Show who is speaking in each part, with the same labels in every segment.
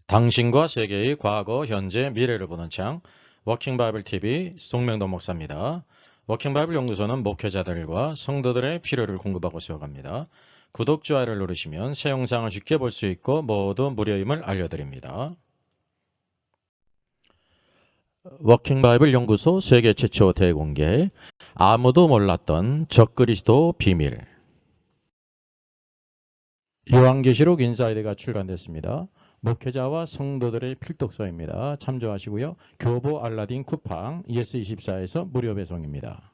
Speaker 1: 당신과 세계의 과거, 현재, 미래를 보는 창 워킹 바이블 TV 송명도 목사입니다. 워킹 바이블 연구소는 목회자들과 성도들의 필요를 공급하고 세워갑니다. 구독, 좋아요를 누르시면 새 영상을 쉽게 볼 수 있고 모두 무료임을 알려드립니다. 워킹 바이블 연구소 세계 최초 대공개 아무도 몰랐던 적그리스도 비밀 요한계시록 인사이드가 출간됐습니다. 목회자와 성도들의 필독서입니다. 참조하시고요. 교보 알라딘 쿠팡 ES24에서 무료 배송입니다.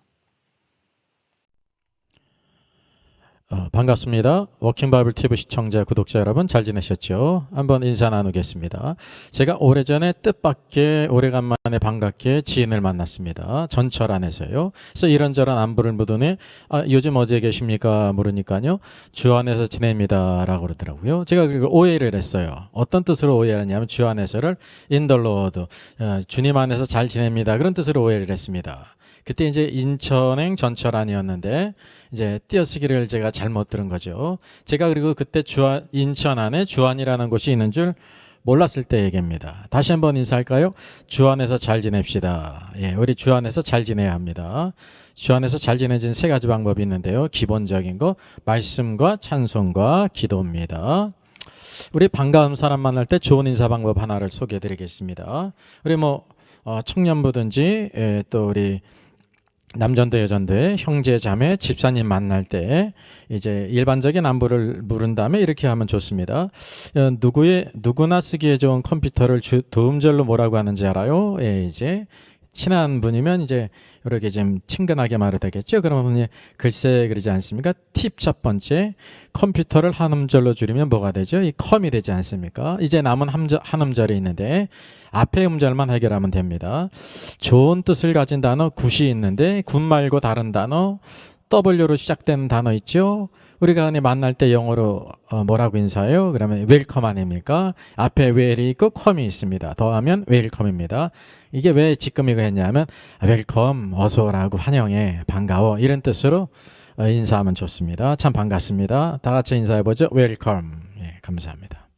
Speaker 1: 반갑습니다. 워킹 바이블 TV 시청자, 구독자 여러분 잘 지내셨죠? 한번 인사 나누겠습니다. 제가 오래전에 뜻밖의 오래간만에 반갑게 지인을 만났습니다. 전철 안에서요. 그래서 이런저런 안부를 묻으니 요즘 어디에 계십니까? 물으니까요. 주 안에서 지냅니다 라고 그러더라고요. 제가 그리고 오해를 했어요. 어떤 뜻으로 오해를 했냐면 주 안에서를 in the Lord, 주님 안에서 잘 지냅니다. 그런 뜻으로 오해를 했습니다. 그때 이제 인천행 전철안이었는데 이제 띄어쓰기를 제가 잘못 들은 거죠. 제가 그리고 그때 인천 안에 주안이라는 곳이 있는 줄 몰랐을 때 얘기입니다. 다시 한번 인사할까요? 주 안에서 잘 지냅시다. 예, 우리 주 안에서 잘 지내야 합니다. 주 안에서 잘 지내진 세 가지 방법이 있는데요. 기본적인 거 말씀과 찬송과 기도입니다. 우리 반가운 사람 만날 때 좋은 인사 방법 하나를 소개해 드리겠습니다. 우리 청년부든지 또 우리 남전대 여전대 형제 자매 집사님 만날 때 이제 일반적인 안부를 물은 다음에 이렇게 하면 좋습니다. 누구나 쓰기에 좋은 컴퓨터를 두 음절로 뭐라고 하는지 알아요? 예, 이제 친한 분이면 이제 이렇게 좀 친근하게 말해도 되겠죠. 그러면 글쎄 그러지 않습니까? 팁 첫 번째, 컴퓨터를 한 음절로 줄이면 뭐가 되죠? 이 컴이 되지 않습니까? 이제 남은 한 음절이 있는데 앞에 음절만 해결하면 됩니다. 좋은 뜻을 가진 단어 굿이 있는데 굿 말고 다른 단어 W로 시작되는 단어 있죠? 우리가 만날 때 영어로 뭐라고 인사해요? 그러면 웰컴 아닙니까? 앞에 웰이 있고 컴이 있습니다. 더하면 웰컴입니다. 이게 왜 지금 이거 했냐면 웰컴, 어서 오라고, 환영해, 반가워 이런 뜻으로 인사하면 좋습니다. 참 반갑습니다. 다 같이 인사해보죠. 웰컴. 예, 감사합니다.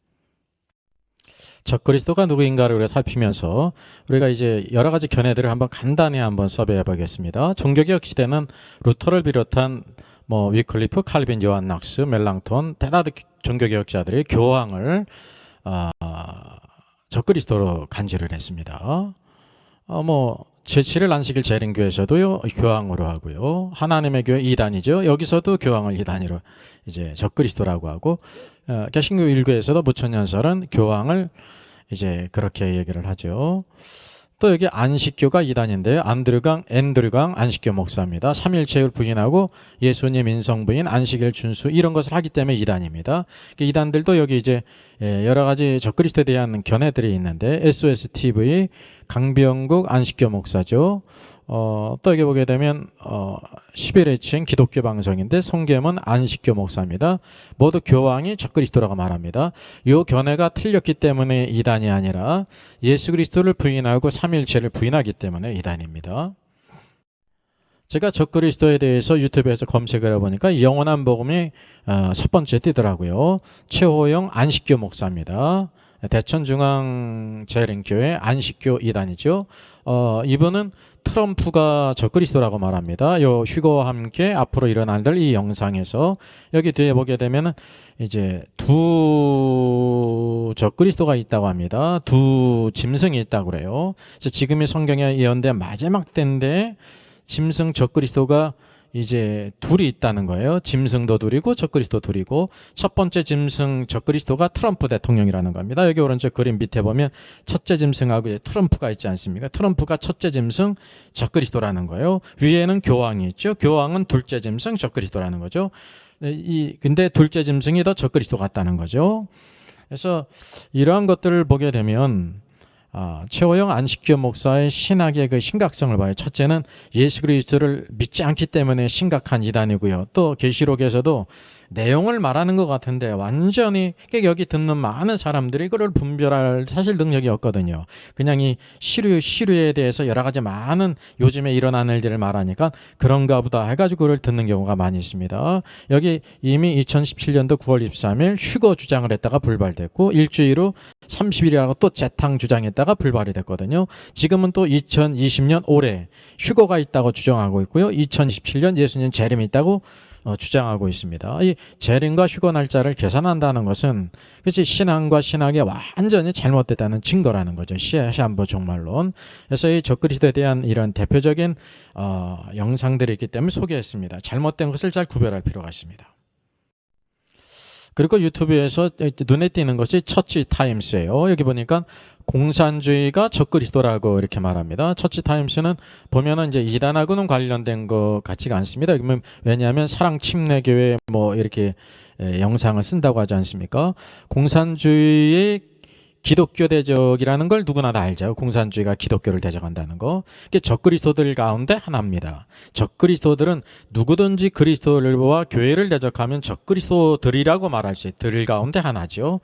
Speaker 1: 적그리스도가 누구인가를 우리가 살피면서 우리가 이제 여러 가지 견해들을 간단히 서비해 보겠습니다. 종교개혁 시대는 루터를 비롯한 위클리프, 칼빈, 요한 낙스, 멜랑톤 대다수 종교개혁자들이 교황을 적그리스도로 간주를 했습니다. 제7일 안식일 재림교에서도요 교황으로 하고요, 하나님의 교회 2단이죠. 여기서도 교황을 2단위로 이제 적그리스도라고 하고, 개신교 1교에서도 무천년설은 교황을 이제 그렇게 얘기를 하죠. 또 여기 안식교가 2단인데요. 앤드류강 안식교 목사입니다. 삼일체를 부인하고 예수님 인성부인 안식일 준수 이런 것을 하기 때문에 2단입니다. 2단들도 여기 이제 여러 가지 적그리스도에 대한 견해들이 있는데, SOSTV 강병국 안식교 목사죠. 또 여기 보게 되면 11회층 기독교 방송인데 송계문 안식교 목사입니다. 모두 교황이 적그리스도라고 말합니다. 이 견해가 틀렸기 때문에 2단이 아니라 예수 그리스도를 부인하고 삼일체를 부인하기 때문에 2단입니다. 제가 적그리스도에 대해서 유튜브에서 검색을 해보니까 영원한 복음이 첫 번째 뜨더라고요. 최호영 안식교 목사입니다. 대천중앙재림교회 안식교 2단이죠. 이분은 트럼프가 적그리스도라고 말합니다. 요 휴거와 함께 앞으로 일어날 이 영상에서 여기 뒤에 보게 되면 이제 두 적그리스도가 있다고 합니다. 두 짐승이 있다고 그래요. 그래서 지금이 성경에 예언된 마지막 때인데 짐승 적그리스도가 이제 둘이 있다는 거예요. 짐승도 둘이고 적그리스도 둘이고, 첫 번째 짐승 적그리스도가 트럼프 대통령이라는 겁니다. 여기 오른쪽 그림 밑에 보면 첫째 짐승하고 이제 트럼프가 있지 않습니까? 트럼프가 첫째 짐승 적그리스도라는 거예요. 위에는 교황이 있죠. 교황은 둘째 짐승 적그리스도라는 거죠. 근데 둘째 짐승이 더 적그리스도 같다는 거죠. 그래서 이러한 것들을 보게 되면 최호영 안식교 목사의 신학의 그 심각성을 봐요. 첫째는 예수 그리스도를 믿지 않기 때문에 심각한 이단이고요. 또 계시록에서도 내용을 말하는 것 같은데 완전히 여기 듣는 많은 사람들이 그걸 분별할 사실 능력이 없거든요. 그냥 이 시류에 대해서 여러 가지 많은 요즘에 일어나는 일들을 말하니까 그런가 보다 해가지고 그걸 듣는 경우가 많이 있습니다. 여기 이미 2017년도 9월 23일 휴거 주장을 했다가 불발됐고, 일주일 후 30일이라고 또 재탕 주장했다가 불발이 됐거든요. 지금은 또 2020년 올해 휴거가 있다고 주장하고 있고요. 2027년 예수님 재림이 있다고 주장하고 있습니다. 이 재림과 휴거 날짜를 계산한다는 것은 그렇지 신앙과 신학이 완전히 잘못됐다는 증거라는 거죠. 시한부 종말론. 그래서 이 적그리스도에 대한 이런 대표적인 영상들이 있기 때문에 소개했습니다. 잘못된 것을 잘 구별할 필요가 있습니다. 그리고 유튜브에서 눈에 띄는 것이 처치 타임스예요. 여기 보니까 공산주의가 적그리스도라고 이렇게 말합니다. 처치 타임스는 보면은 이제 이단하고는 관련된 것 같지가 않습니다. 왜냐하면 사랑 침례교회 뭐 이렇게 영상을 쓴다고 하지 않습니까? 공산주의의 기독교 대적이라는 걸 누구나 다 알죠. 공산주의가 기독교를 대적한다는 거. 이게 적그리스도들 가운데 하나입니다. 적그리스도들은 누구든지 그리스도와 교회를 대적하면 적그리스도들이라고 말할 수 있어요. 들 가운데 하나죠.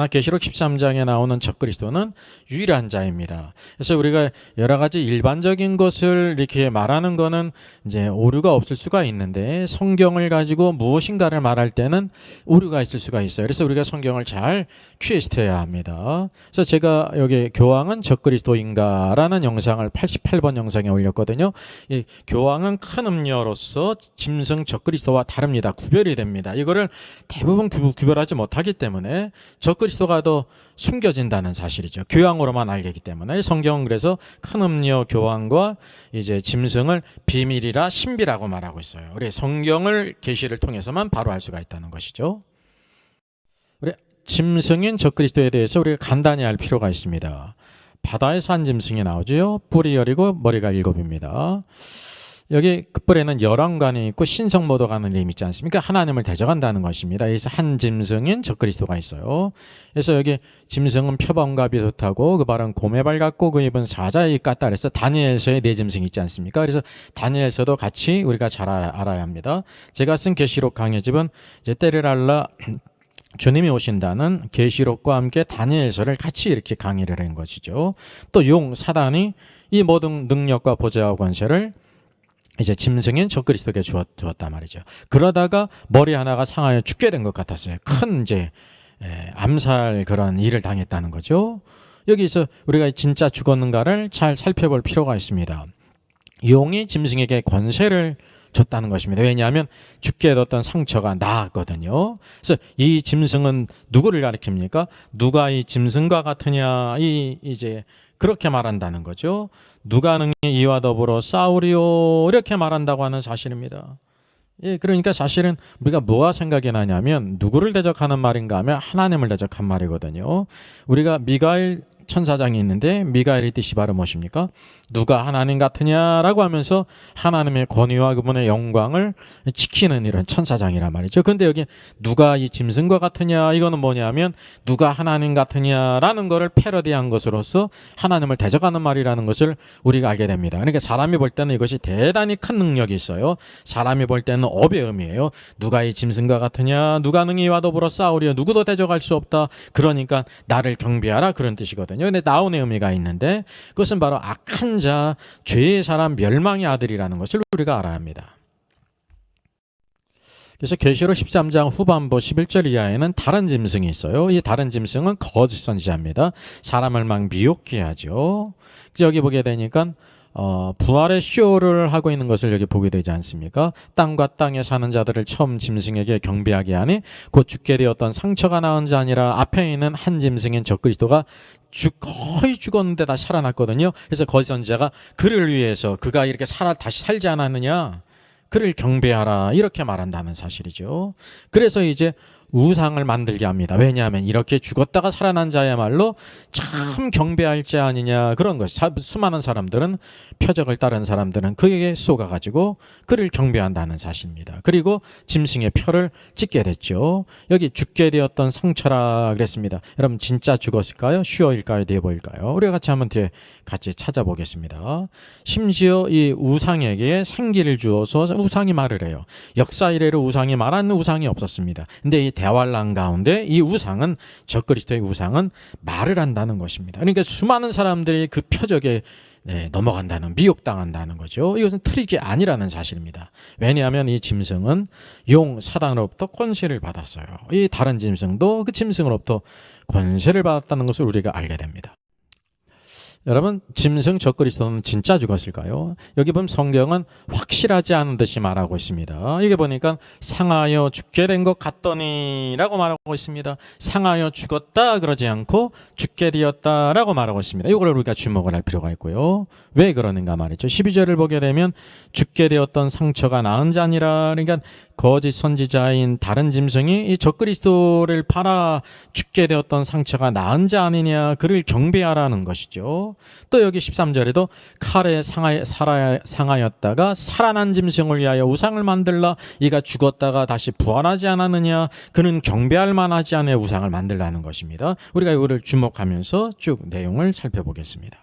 Speaker 1: 계시록 13장에 나오는 적그리스도는 유일한 자입니다. 그래서 우리가 여러 가지 일반적인 것을 이렇게 말하는 거는 이제 오류가 없을 수가 있는데 성경을 가지고 무엇인가를 말할 때는 오류가 있을 수가 있어요. 그래서 우리가 성경을 잘 퀘스트해야 합니다. 그래서 제가 여기 교황은 적그리스도인가라는 영상을 88번 영상에 올렸거든요. 이 교황은 큰 음료로서 짐승 적그리스도와 다릅니다. 구별이 됩니다. 이거를 대부분 구별하지 못하기 때문에 적그리스도가 더 숨겨진다는 사실이죠. 교황으로만 알기 때문에 성경은 그래서 큰 음료 교황과 이제 짐승을 비밀이라 신비라고 말하고 있어요. 우리 성경을 계시를 통해서만 바로 알 수가 있다는 것이죠. 우리 짐승인 적그리스도에 대해서 우리가 간단히 알 필요가 있습니다. 바다에 산 짐승이 나오죠. 뿔이 열이고 머리가 7입니다. 여기 끝불에는 열왕관이 있고 신성모독하는 이름이 있지 않습니까? 하나님을 대적한다는 것입니다. 그래서 한 짐승인 적그리스도가 있어요. 그래서 여기 짐승은 표범과 비슷하고 그 발은 곰의 같고 그 입은 사자의 입 같다. 그래서 다니엘서에 네 짐승이 있지 않습니까? 그래서 다니엘서도 같이 우리가 잘 알아야 합니다. 제가 쓴 계시록 강해집은 이제 때를 알라 주님이 오신다는 계시록과 함께 다니엘서를 같이 이렇게 강의를 한 것이죠. 또 용 사단이 이 모든 능력과 보좌와 권세를 이제 짐승인 적그리스도에게 주었단 말이죠. 그러다가 머리 하나가 상하여 죽게 된 것 같았어요. 큰 이제 암살 그런 일을 당했다는 거죠. 여기서 우리가 진짜 죽었는가를 잘 살펴볼 필요가 있습니다. 용이 짐승에게 권세를 줬다는 것입니다. 왜냐하면 죽게 뒀던 상처가 나았거든요. 그래서 이 짐승은 누구를 가리킵니까? 누가 이 짐승과 같으냐 이제 그렇게 말한다는 거죠. 누가 능히 이와 더불어 싸우리요 이렇게 말한다고 하는 사실입니다. 예, 그러니까 사실은 우리가 뭐가 생각이 나냐면 누구를 대적하는 말인가 하면 하나님을 대적한 말이거든요. 우리가 미가엘 천사장이 있는데 미가엘의 뜻이 바로 무엇입니까? 누가 하나님 같으냐라고 하면서 하나님의 권위와 그분의 영광을 지키는 이런 천사장이란 말이죠. 근데 여기 누가 이 짐승과 같으냐 이거는 뭐냐면 누가 하나님 같으냐라는 거를 패러디한 것으로서 하나님을 대적하는 말이라는 것을 우리가 알게 됩니다. 그러니까 사람이 볼 때는 이것이 대단히 큰 능력이 있어요. 사람이 볼 때는 업의 의미예요. 누가 이 짐승과 같으냐 누가 능히 이와 더불어 싸우리요 누구도 대적할 수 없다. 그러니까 나를 경배하라 그런 뜻이거든요. 근데 나온의 의미가 있는데 그것은 바로 악한 자, 죄의 사람, 멸망의 아들이라는 것을 우리가 알아야 합니다. 그래서 계시록 13장 후반부 11절 이하에는 다른 짐승이 있어요. 이 다른 짐승은 거짓 선지자입니다. 사람을 막 미혹게 하죠. 여기 보게 되니까 부활의 쇼를 하고 있는 것을 여기 보게 되지 않습니까? 땅과 땅에 사는 자들을 처음 짐승에게 경배하게 하니 곧 죽게 되었던 상처가 나은 자 아니라 앞에 있는 한 짐승인 적그리스도가 거의 죽었는데 다 살아났거든요. 그래서 거짓 선지자가 그를 위해서 그가 이렇게 다시 살지 않았느냐 그를 경배하라 이렇게 말한다는 사실이죠. 그래서 이제 우상을 만들게 합니다. 왜냐하면 이렇게 죽었다가 살아난 자야말로 참 경배할 자 아니냐 그런 것. 수많은 사람들은 표적을 따른 사람들은 그에게 쏘가가지고 그를 경배한다는 사실입니다. 그리고 짐승의 표를 찍게 됐죠. 여기 죽게 되었던 상처라 그랬습니다. 여러분 진짜 죽었을까요? 슈어일까요? 네버일까요? 우리가 같이 한번 뒤에 같이 찾아보겠습니다. 심지어 이 우상에게 생기를 주어서 우상이 말을 해요. 역사 이래로 우상이 말하는 우상이 없었습니다. 근데 이 대환란 가운데 이 우상은, 적그리스도의 우상은 말을 한다는 것입니다. 그러니까 수많은 사람들이 그 표적에 넘어간다는, 미혹당한다는 거죠. 이것은 트릭이 아니라는 사실입니다. 왜냐하면 이 짐승은 용 사단으로부터 권세를 받았어요. 이 다른 짐승도 그 짐승으로부터 권세를 받았다는 것을 우리가 알게 됩니다. 여러분, 짐승 적그리스도는 진짜 죽었을까요? 여기 보면 성경은 확실하지 않은 듯이 말하고 있습니다. 이게 보니까 상하여 죽게 된 것 같더니 라고 말하고 있습니다. 상하여 죽었다 그러지 않고 죽게 되었다 라고 말하고 있습니다. 이걸 우리가 주목을 할 필요가 있고요. 왜 그러는가 말이죠. 12절을 보게 되면 죽게 되었던 상처가 나은 자니라. 그러니까 거짓 선지자인 다른 짐승이 이 적그리스도를 팔아 죽게 되었던 상처가 나은 자 아니냐, 그를 경배하라는 것이죠. 또 여기 13절에도 칼에 상하였다가 살아난 짐승을 위하여 우상을 만들라. 이가 죽었다가 다시 부활하지 않았느냐, 그는 경배할 만하지 않아 우상을 만들라는 것입니다. 우리가 이거를 주목하면서 쭉 내용을 살펴보겠습니다.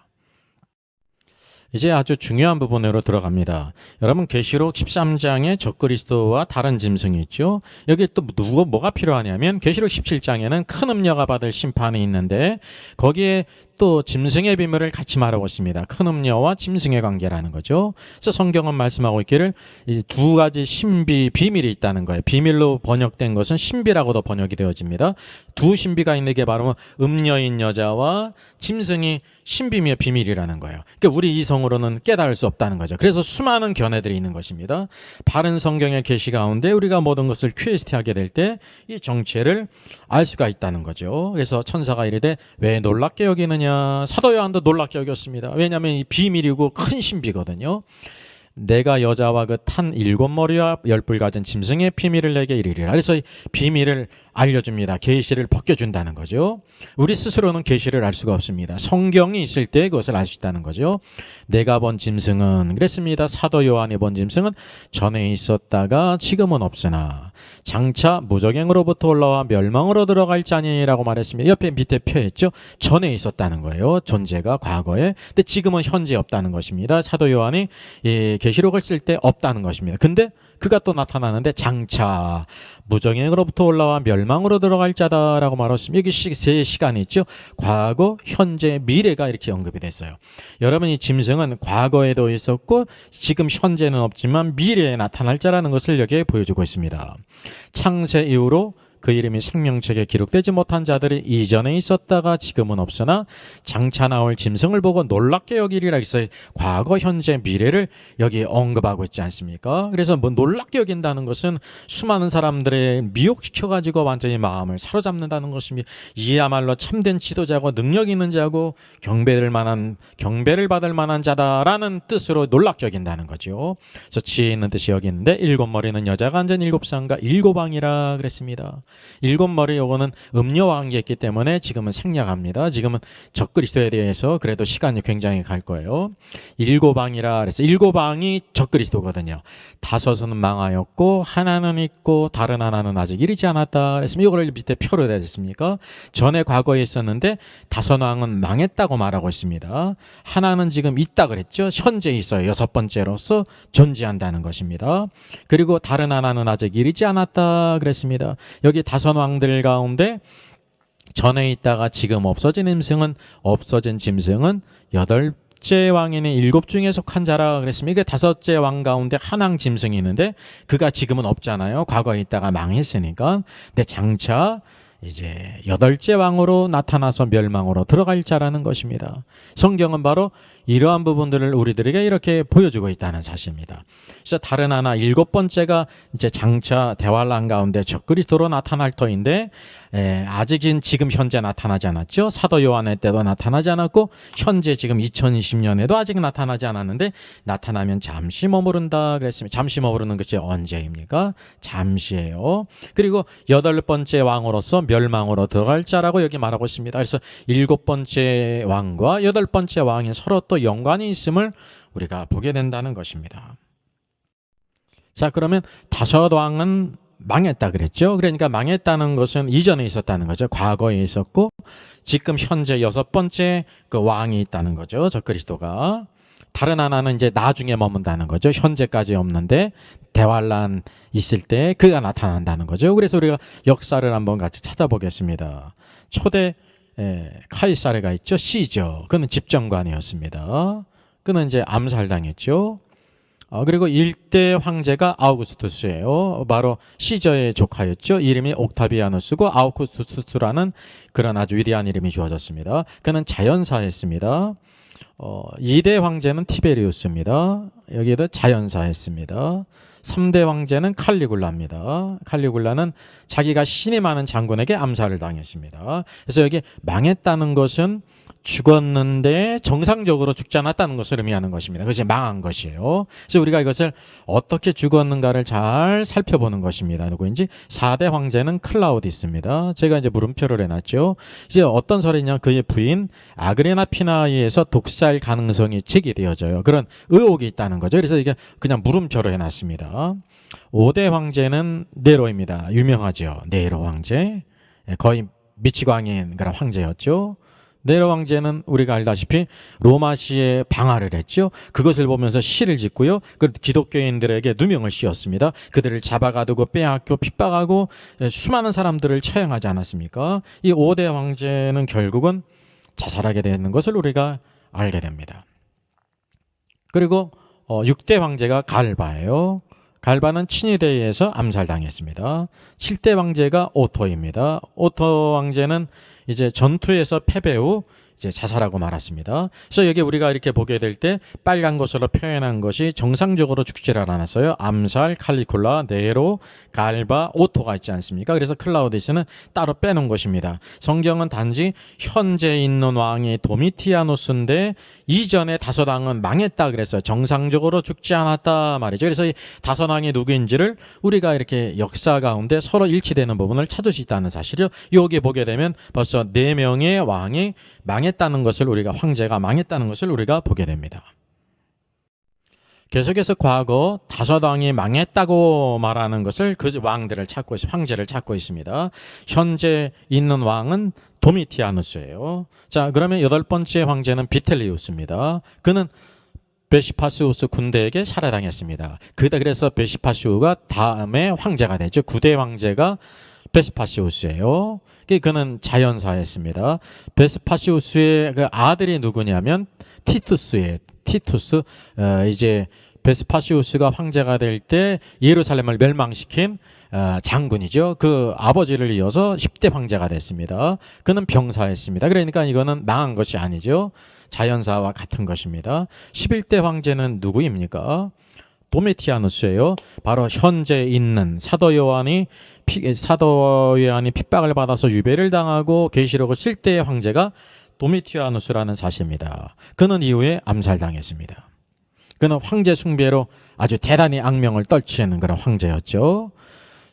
Speaker 1: 이제 아주 중요한 부분으로 들어갑니다. 여러분, 계시록 13장에 적그리스도와 다른 짐승이 있죠. 여기 또 뭐가 필요하냐면 계시록 17장에는 큰 음녀가 받을 심판이 있는데 거기에 또 짐승의 비밀을 같이 말하고 있습니다. 큰 음녀와 짐승의 관계라는 거죠. 그래서 성경은 말씀하고 있기를 이 두 가지 신비, 비밀이 있다는 거예요. 비밀로 번역된 것은 신비라고도 번역이 되어집니다. 두 신비가 있는 게 바로 음녀인 여자와 짐승이 신비의 비밀이라는 거예요. 그러니까 우리 이성으로는 깨달을 수 없다는 거죠. 그래서 수많은 견해들이 있는 것입니다. 바른 성경의 계시 가운데 우리가 모든 것을 QST하게 될 때 이 정체를 알 수가 있다는 거죠. 그래서 천사가 이르되 왜 놀랍게 여기느냐. 사도 요한도 놀랍게 여겼습니다. 왜냐하면 이 비밀이고 큰 신비거든요. 내가 여자와 그 탄 7머리와 10뿔 가진 짐승의 비밀을 내게 이르리라. 그래서 이 비밀을 알려줍니다. 계시를 벗겨준다는 거죠. 우리 스스로는 계시를 알 수가 없습니다. 성경이 있을 때 그것을 알 수 있다는 거죠. 내가 본 짐승은, 그랬습니다. 사도 요한이 본 짐승은 전에 있었다가 지금은 없으나 장차 무적행으로부터 올라와 멸망으로 들어갈 자니라고 말했습니다. 옆에 밑에 표했죠. 전에 있었다는 거예요. 존재가 과거에. 근데 지금은 현재 없다는 것입니다. 사도 요한이 계시록을 쓸 때 없다는 것입니다. 근데 그가 또 나타나는데 장차 무정행으로부터 올라와 멸망으로 들어갈 자다라고 말했습니다. 여기 세 시간이 있죠. 과거, 현재, 미래가 이렇게 언급이 됐어요. 여러분, 이 짐승은 과거에도 있었고 지금 현재는 없지만 미래에 나타날 자라는 것을 여기에 보여주고 있습니다. 창세 이후로 그 이름이 생명책에 기록되지 못한 자들이 이전에 있었다가 지금은 없으나 장차 나올 짐승을 보고 놀랍게 여기리라 했어요. 과거, 현재, 미래를 여기 언급하고 있지 않습니까? 그래서 뭐 놀랍게 여긴다는 것은 수많은 사람들의 미혹시켜가지고 완전히 마음을 사로잡는다는 것입니다. 이야말로 참된 지도자고 능력 있는 자고 경배를 받을 만한 자다라는 뜻으로 놀랍게 여긴다는 거죠. 그래서 지혜 있는 뜻이 여기 있는데 7머리는 여자가 앉은 7상과 7왕이라 그랬습니다. 7머리, 요거는 음녀와 관계했기 때문에 지금은 생략합니다. 지금은 적그리스도에 대해서 그래도 시간이 굉장히 갈 거예요. 7왕이라 그래서 7왕이 적그리스도거든요. 5은 망하였고 하나는 있고 다른 하나는 아직 이르지 않았다 그랬으면 이거를 밑에 표로 대했습니까? 전에 과거에 있었는데 5왕은 망했다고 말하고 있습니다. 하나는 지금 있다 그랬죠. 현재 있어요. 6번째로서 존재한다는 것입니다. 그리고 다른 하나는 아직 이르지 않았다 그랬습니다. 여기 5왕들 가운데 전에 있다가 지금 없어진 짐승은 8째 왕에는 7 중에 속한 자라 그랬습니다. 이게 5째 왕 가운데 한 왕 짐승이 있는데 그가 지금은 없잖아요. 과거에 있다가 망했으니까. 근데 장차 이제 8째 왕으로 나타나서 멸망으로 들어갈 자라는 것입니다. 성경은 바로 이러한 부분들을 우리들에게 이렇게 보여주고 있다는 사실입니다. 그래서 다른 하나 7번째가 이제 장차 대환란 가운데 적그리스도로 나타날 터인데 아직은 지금 현재 나타나지 않았죠. 사도 요한의 때도 나타나지 않았고 현재 지금 2020년에도 아직 나타나지 않았는데 나타나면 잠시 머무른다 그랬습니다. 잠시 머무르는 것이 언제입니까? 잠시예요. 그리고 8번째 왕으로서 멸망으로 들어갈 자라고 여기 말하고 있습니다. 그래서 7번째 왕과 8번째 왕이 서로 또 연관이 있음을 우리가 보게 된다는 것입니다. 자, 그러면 5왕은 망했다 그랬죠. 그러니까 망했다는 것은 이전에 있었다는 거죠. 과거에 있었고 지금 현재 6번째 그 왕이 있다는 거죠. 적그리스도가. 다른 하나는 이제 나중에 머문다는 거죠. 현재까지 없는데 대환란 있을 때 그가 나타난다는 거죠. 그래서 우리가 역사를 한번 같이 찾아보겠습니다. 초대 카이사르가 있죠. 시저. 그는 집정관이었습니다. 그는 이제 암살당했죠. 그리고 1대 황제가 아우구스투스예요. 바로 시저의 조카였죠. 이름이 옥타비아누스고 아우구스투스라는 그런 아주 위대한 이름이 주어졌습니다. 그는 자연사했습니다. 2대 황제는 티베리우스입니다. 여기에도 자연사했습니다. 3대 황제는 칼리굴라입니다. 칼리굴라는 자기가 신이 많은 장군에게 암살을 당했습니다. 그래서 여기 망했다는 것은 죽었는데 정상적으로 죽지 않았다는 것을 의미하는 것입니다. 그것이 망한 것이에요. 그래서 우리가 이것을 어떻게 죽었는가를 잘 살펴보는 것입니다. 누구인지 4대 황제는 클라우디스입니다. 제가 이제 물음표를 해놨죠. 이제 어떤 설이냐, 그의 부인 아그레나 피나이에서 독살 가능성이 제기되어져요. 그런 의혹이 있다는 거죠. 그래서 이게 그냥 물음표로 해놨습니다. 5대 황제는 네로입니다. 유명하죠. 네로 황제. 거의 미치광이인 그런 황제였죠. 네로 황제는 우리가 알다시피 로마시에 방화를 했죠. 그것을 보면서 시를 짓고요. 그 기독교인들에게 누명을 씌웠습니다. 그들을 잡아가두고 빼앗고 핍박하고 수많은 사람들을 처형하지 않았습니까? 이 5대 황제는 결국은 자살하게 되는 것을 우리가 알게 됩니다. 그리고 6대 황제가 갈바예요. 갈바는 친위대에서 암살당했습니다. 7대 황제가 오토입니다. 오토 황제는 이제 전투에서 패배 후 이제 자살하고 말았습니다. 그래서 여기 우리가 이렇게 보게 될 때 빨간 것으로 표현한 것이 정상적으로 죽지를 않았어요. 암살, 칼리굴라, 네로, 갈바, 오토가 있지 않습니까? 그래서 클라우디스는 따로 빼놓은 것입니다. 성경은 단지 현재 있는 왕이 도미티아누스인데 이전에 다섯 왕은 망했다 그랬어요. 정상적으로 죽지 않았다 말이죠. 그래서 이 다섯 왕이 누구인지를 우리가 이렇게 역사 가운데 서로 일치되는 부분을 찾을 수 있다는 사실이요. 여기 보게 되면 벌써 4명의 왕이 망했다는 것을 우리가, 황제가 망했다는 것을 우리가 보게 됩니다. 계속해서 과거 5왕이 망했다고 말하는 것을 그 왕들을 찾고 있습니다. 황제를 찾고 있습니다. 현재 있는 왕은 도미티아누스예요. 자, 그러면 8번째 황제는 비텔리우스입니다. 그는 베시파시우스 군대에게 살해당했습니다. 그래서 베시파시우가 다음에 황제가 되죠. 9대 황제가 베스파시우스예요. 그는 자연사였습니다. 베스파시우스의 그 아들이 누구냐면 티투스예요. 티투스. 이제 베스파시우스가 황제가 될 때 예루살렘을 멸망시킨 장군이죠. 그 아버지를 이어서 10대 황제가 됐습니다. 그는 병사였습니다. 그러니까 이거는 망한 것이 아니죠. 자연사와 같은 것입니다. 11대 황제는 누구입니까? 도미티아누스예요. 바로 현재 있는 사도 요한이 핍박을 받아서 유배를 당하고 계시록을 쓸 때의 황제가 도미티아누스라는 사실입니다. 그는 이후에 암살당했습니다. 그는 황제 숭배로 아주 대단히 악명을 떨치는 그런 황제였죠.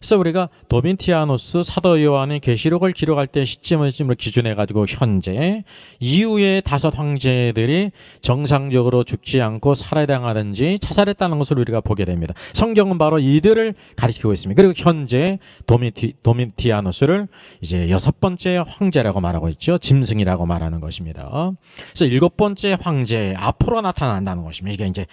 Speaker 1: 그래서 우리가 도미티아누스, 사도 요한이 계시록을 기록할 때 시점을 기준해 가지고 현재 이후에 5 황제들이 정상적으로 죽지 않고 살해당하든지 자살했다는 것을 우리가 보게 됩니다. 성경은 바로 이들을 가리키고 있습니다. 그리고 현재 도미티아누스를 이제 6번째 황제라고 말하고 있죠. 짐승이라고 말하는 것입니다. 그래서 7번째 황제 앞으로 나타난다는 것입니다. 이게 이제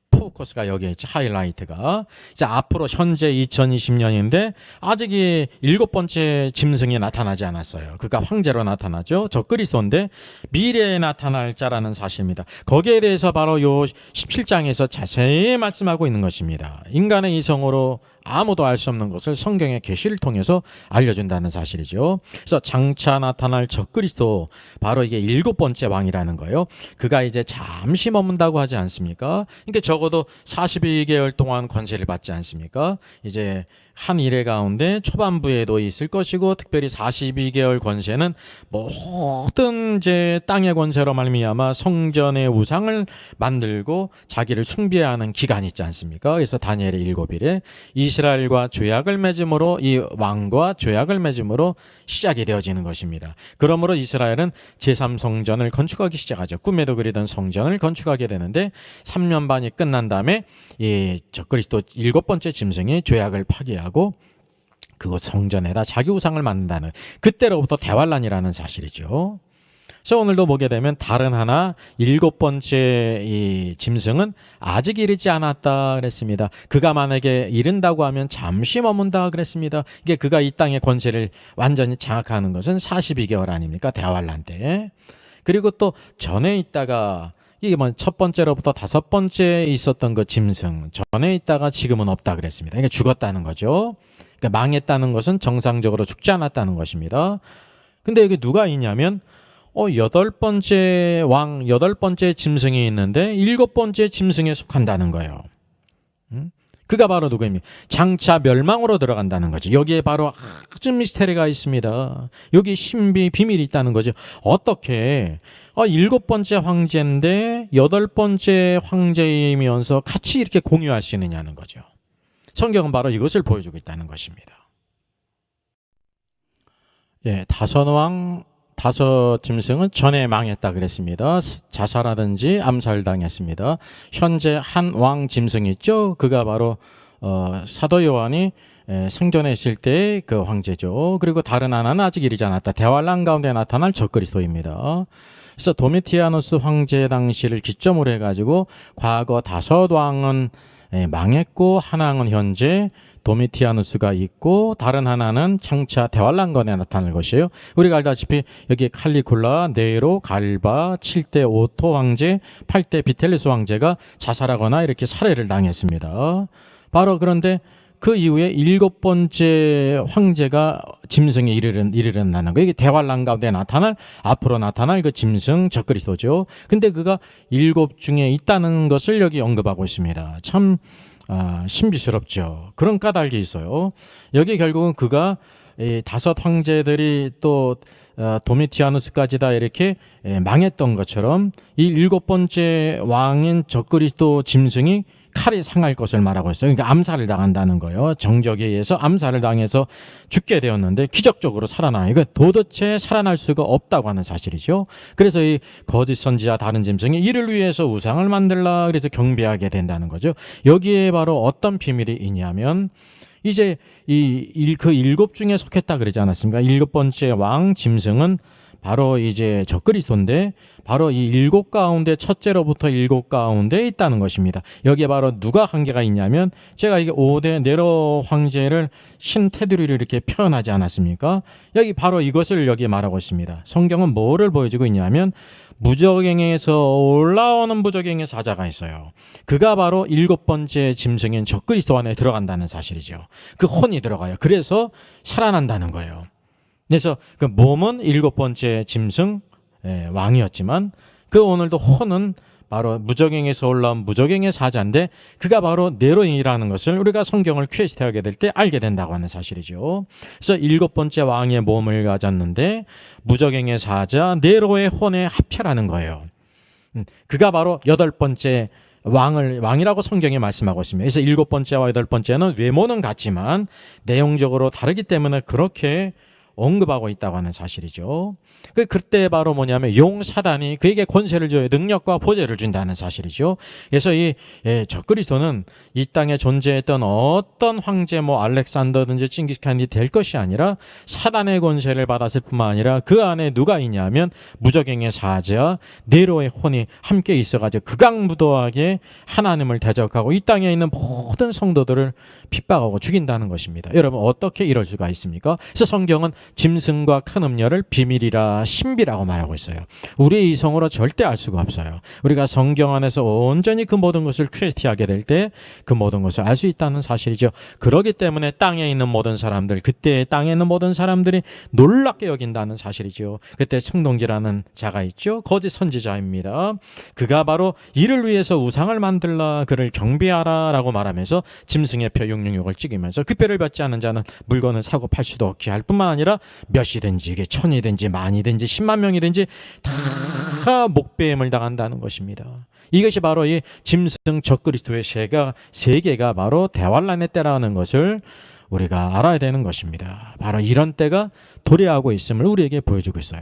Speaker 1: 포커스가 여기에 있죠. 하이라이트가. 이제 앞으로 현재 2020년인데 아직 이 7번째 짐승이 나타나지 않았어요. 그가 황제로 나타나죠. 저 그리스도인데 미래에 나타날 자라는 사실입니다. 거기에 대해서 바로 요 17장에서 자세히 말씀하고 있는 것입니다. 인간의 이성으로 아무도 알 수 없는 것을 성경의 계시를 통해서 알려준다는 사실이죠. 그래서 장차 나타날 적그리스도, 바로 이게 7번째 왕이라는 거예요. 그가 이제 잠시 머문다고 하지 않습니까? 그러니까 적어도 42개월 동안 권세를 받지 않습니까? 이제 한 일회 가운데 초반부에도 있을 것이고, 특별히 42개월 권세는 모든 이제 땅의 권세로 말미암아 성전의 우상을 만들고 자기를 숭배하는 기간이 있지 않습니까? 그래서 다니엘의 7일에 이스라엘과 조약을 맺음으로, 이 왕과 조약을 맺음으로 시작이 되어지는 것입니다. 그러므로 이스라엘은 제3성전을 건축하기 시작하죠. 꿈에도 그리던 성전을 건축하게 되는데 3년 반이 끝난 다음에 이 적그리스도 7번째 짐승이 조약을 파기하고 그곳 성전에다 자기 우상을 만든다는, 그때로부터 대환란이라는 사실이죠. 그래서 오늘도 보게 되면 다른 하나 7번째 이 짐승은 아직 이르지 않았다 그랬습니다. 그가 만약에 이른다고 하면 잠시 머문다 그랬습니다. 이게 그가 이 땅의 권세를 완전히 장악하는 것은 42개월 아닙니까? 대환란 때. 그리고 또 전에 있다가 이게 뭐 첫 번째로부터 5번째 있었던 그 짐승 전에 있다가 지금은 없다 그랬습니다. 그러니까 죽었다는 거죠. 그러니까 망했다는 것은 정상적으로 죽지 않았다는 것입니다. 근데 여기 누가 있냐면 8번째 왕, 8번째 짐승이 있는데 7번째 짐승에 속한다는 거예요. 그가 바로 누구입니까? 장차 멸망으로 들어간다는 거지. 여기에 바로 아주 미스테리가 있습니다. 여기 신비, 비밀이 있다는 거죠. 어떻게 7번째 황제인데 8번째 황제이면서 같이 이렇게 공유할 수 있느냐는 거죠. 성경은 바로 이것을 보여주고 있다는 것입니다. 예, 5왕 5 짐승은 전에 망했다 그랬습니다. 자살하든지 암살당했습니다. 현재 한 왕 짐승이 있죠. 그가 바로 사도 요한이 생전에 있을 때 그 황제죠. 그리고 다른 하나는 아직 이르지 않았다. 대환란 가운데 나타날 적그리스도입니다. 그래서 도미티아누스 황제 당시를 기점으로 해가지고 과거 5 왕은 망했고 한 왕은 현재 도미티아누스가 있고 다른 하나는 장차 대환란건에 나타날 것이에요. 우리가 알다시피 여기 칼리굴라, 네로, 갈바, 7대 오토 황제, 8대 비텔리스 황제가 자살하거나 이렇게 살해를 당했습니다. 바로 그런데 그 이후에 7번째 황제가 짐승에 이르른다는 거. 이게 대환란 가운데 앞으로 나타날 그 짐승 적그리스도죠. 근데 그가 7 중에 있다는 것을 여기 언급하고 있습니다. 참 신비스럽죠. 그런 까닭이 있어요. 여기 결국은 그가 이 5 황제들이 또 도미티아누스까지다 이렇게 망했던 것처럼 이 7번째 왕인 적그리스도 짐승이 칼이 상할 것을 말하고 있어요. 그러니까 암살을 당한다는 거예요. 정적에 의해서 암살을 당해서 죽게 되었는데 기적적으로 살아나요. 이거 도대체 살아날 수가 없다고 하는 사실이죠. 그래서 이 거짓 선지자 다른 짐승이 이를 위해서 우상을 만들라 그래서 경배하게 된다는 거죠. 여기에 바로 어떤 비밀이 있냐면 이제 그 7 중에 속했다 그러지 않았습니까? 7번째 왕 짐승은 바로 이제 적그리스도인데 바로 이 7 가운데 첫째로부터 7 가운데 있다는 것입니다. 여기에 바로 누가 한계가 있냐면 제가 이게 5대 네로 황제를 신테두리를 이렇게 표현하지 않았습니까? 여기 바로 이것을 여기 말하고 있습니다. 성경은 뭐를 보여주고 있냐면 무저갱에서 올라오는 무저갱의 사자가 있어요. 그가 바로 7번째 짐승인 적그리스도 안에 들어간다는 사실이죠. 그 혼이 들어가요. 그래서 살아난다는 거예요. 그래서 그 몸은 7번째 짐승 왕이었지만 그 오늘도 혼은 바로 무저갱에서 올라온 무저갱의 사자인데 그가 바로 네로인이라는 것을 우리가 성경을 퀘스트하게 될 때 알게 된다고 하는 사실이죠. 그래서 7번째 왕의 몸을 가졌는데 무저갱의 사자 네로의 혼에 합체라는 거예요. 그가 바로 8번째 왕이라고 성경이 말씀하고 있습니다. 그래서 7번째와 8번째는 외모는 같지만 내용적으로 다르기 때문에 그렇게 언급하고 있다고 하는 사실이죠. 그때 바로 뭐냐면 용 사단이 그에게 권세를 줘요. 능력과 보좌를 준다는 사실이죠. 그래서 이 적그리스도는 이 땅에 존재했던 어떤 황제 알렉산더든지 칭기스칸이 될 것이 아니라 사단의 권세를 받았을 뿐만 아니라 그 안에 누가 있냐면 무저갱의 사자 네로의 혼이 함께 있어가지고 극악무도하게 하나님을 대적하고 이 땅에 있는 모든 성도들을 핍박하고 죽인다는 것입니다. 여러분 어떻게 이럴 수가 있습니까? 그래서 성경은 짐승과 큰 음녀를 비밀이라 신비라고 말하고 있어요. 우리의 이성으로 절대 알 수가 없어요. 우리가 성경 안에서 온전히 그 모든 것을 퀘스트하게 될 때 그 모든 것을 알 수 있다는 사실이죠. 그렇기 때문에 땅에 있는 모든 사람들, 그때 땅에 있는 모든 사람들이 놀랍게 여긴다는 사실이죠. 그때 충동지라는 자가 있죠. 거짓 선지자입니다. 그가 바로 이를 위해서 우상을 만들라 그를 경배하라 라고 말하면서 짐승의 표 666을 찍으면서 그 표를 받지 않은 자는 물건을 사고 팔 수도 없게 할 뿐만 아니라 몇이든지 이게 1000이든지 만이든지 10만 명이든지 다 목배임을 당한다는 것입니다. 이것이 바로 이 짐승 적그리스도의 세계가 바로 대환란의 때라는 것을 우리가 알아야 되는 것입니다. 바로 이런 때가 도래하고 있음을 우리에게 보여주고 있어요.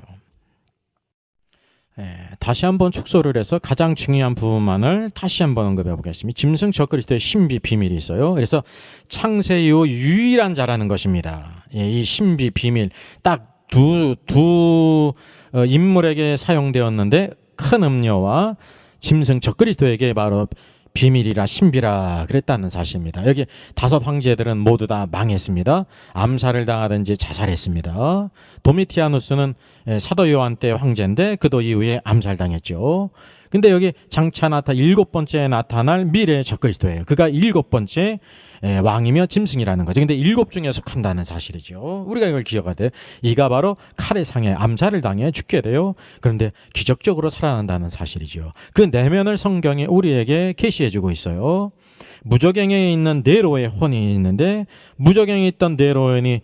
Speaker 1: 다시 한번 축소를 해서 가장 중요한 부분만을 다시 한번 언급해 보겠습니다. 짐승 적그리스도의 신비 비밀이 있어요. 그래서 창세 이후 유일한 자라는 것입니다. 이 신비 비밀 딱 두 인물에게 사용되었는데 큰 음녀와 짐승 적그리스도에게 바로 비밀이라 신비라 그랬다는 사실입니다. 여기 5 황제들은 모두 다 망했습니다. 암살을 당하든지 자살했습니다. 도미티아누스는 사도 요한 때 황제인데 그도 이후에 암살당했죠. 근데 여기 장차 7번째 나타날 미래의 적그리스도예요. 그가 7번째 왕이며 짐승이라는 거죠. 근데 7 중에 속한다는 사실이죠. 우리가 이걸 기억해야 돼요. 이가 바로 칼의 상에 암살을 당해 죽게 돼요. 그런데 기적적으로 살아난다는 사실이죠. 그 내면을 성경이 우리에게 계시해주고 있어요. 무저갱에 있는 네로의 혼이 있는데 무저갱에 있던 네로인이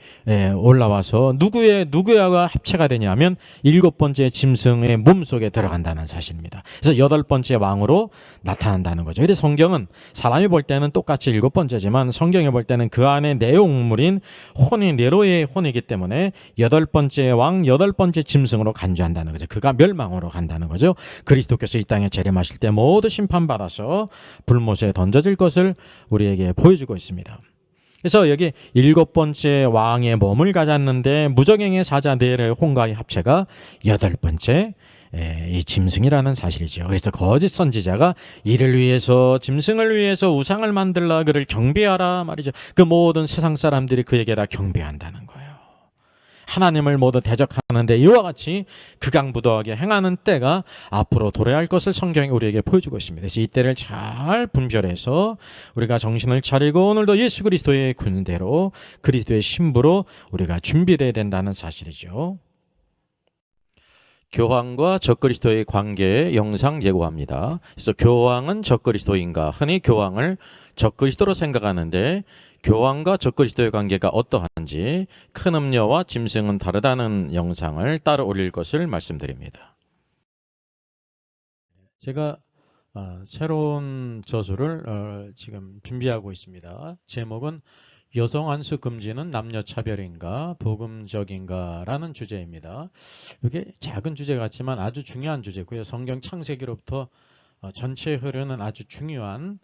Speaker 1: 올라와서 누구야가 합체가 되냐면 7번째 짐승의 몸속에 들어간다는 사실입니다. 그래서 8번째 왕으로 나타난다는 거죠. 그래서 성경은 사람이 볼 때는 똑같이 7번째지만 성경이 볼 때는 그 안에 내용물인 혼이 네로의 혼이기 때문에 8번째 왕, 8번째 짐승으로 간주한다는 거죠. 그가 멸망으로 간다는 거죠. 그리스도께서 이 땅에 재림하실 때 모두 심판받아서 불못에 던져질 것을 우리에게 보여주고 있습니다. 그래서 여기 7번째 왕의 몸을 가졌는데 무저갱의 사자 네로의 혼과의 합체가 8번째 이 짐승이라는 사실이죠. 그래서 거짓 선지자가 이를 위해서 짐승을 위해서 우상을 만들라 그를 경배하라 말이죠. 그 모든 세상 사람들이 그에게 다 경배한다는 거예요. 하나님을 모두 대적하는데 이와 같이 극악무도하게 행하는 때가 앞으로 도래할 것을 성경이 우리에게 보여주고 있습니다. 그래서 이 때를 잘 분별해서 우리가 정신을 차리고 오늘도 예수 그리스도의 군대로 그리스도의 신부로 우리가 준비되어야 된다는 사실이죠. 교황과 적그리스도의 관계의 영상 예고합니다. 그래서 교황은 적그리스도인가? 흔히 교황을 적그리스도로 생각하는데 교황과 적그리스도의 관계가 어떠한지 큰 음녀와 짐승은 다르다는 영상을 따로 올릴 것을 말씀드립니다. 제가 새로운 저술을 지금 준비하고 있습니다. 제목은 여성 안수 금지는 남녀 차별인가 복음적인가 라는 주제입니다. 이게 작은 주제 같지만 아주 중요한 주제고요. 성경 창세기로부터 전체 흐르는 아주 중요한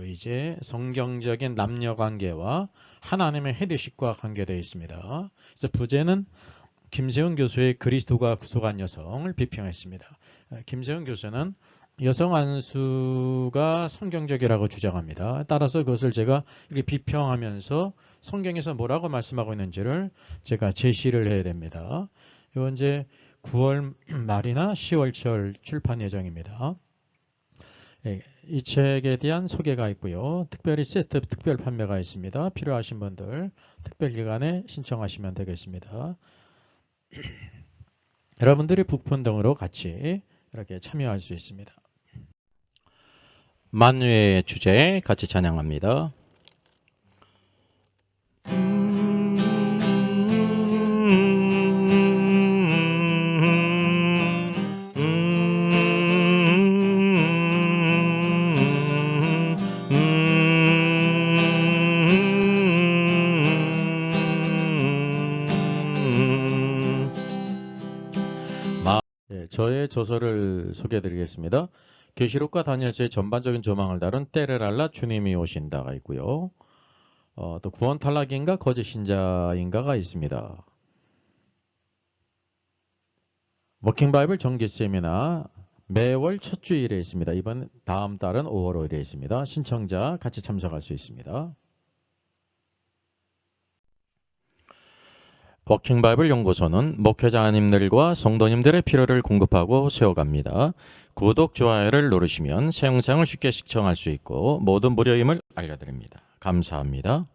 Speaker 1: 이제 성경적인 남녀 관계와 하나님의 헤드십과 관계되어 있습니다. 그래서 부제는 김세훈 교수의 그리스도가 구속한 여성을 비평했습니다. 김세훈 교수는 여성 안수가 성경적이라고 주장합니다. 따라서 그것을 제가 이렇게 비평하면서 성경에서 뭐라고 말씀하고 있는지를 제가 제시를 해야 됩니다. 이건 이제 9월 말이나 10월 초 출판 예정입니다. 이 책에 대한 소개가 있고요. 특별히 세트 특별 판매가 있습니다. 필요하신 분들 특별기간에 신청하시면 되겠습니다. 여러분들이 북푼 등으로 같이 이렇게 참여할 수 있습니다. 만유의 주제 같이 찬양합니다. 저의 저서를 소개해드리겠습니다. 계시록과 다니엘서의 전반적인 조망을 다룬 때를 알라 주님이 오신다가 있고요. 또 구원 탈락인가 거짓 신자인가가 있습니다. 워킹 바이블 정기 세미나 매월 첫 주일에 있습니다. 다음 달은 5월 5일에 있습니다. 신청자 같이 참석할 수 있습니다. 워킹 바이블 연구소는 목회자님들과 성도님들의 필요를 공급하고 세워갑니다. 구독, 좋아요를 누르시면 새 영상을 쉽게 시청할 수 있고 모든 무료임을 알려드립니다. 감사합니다.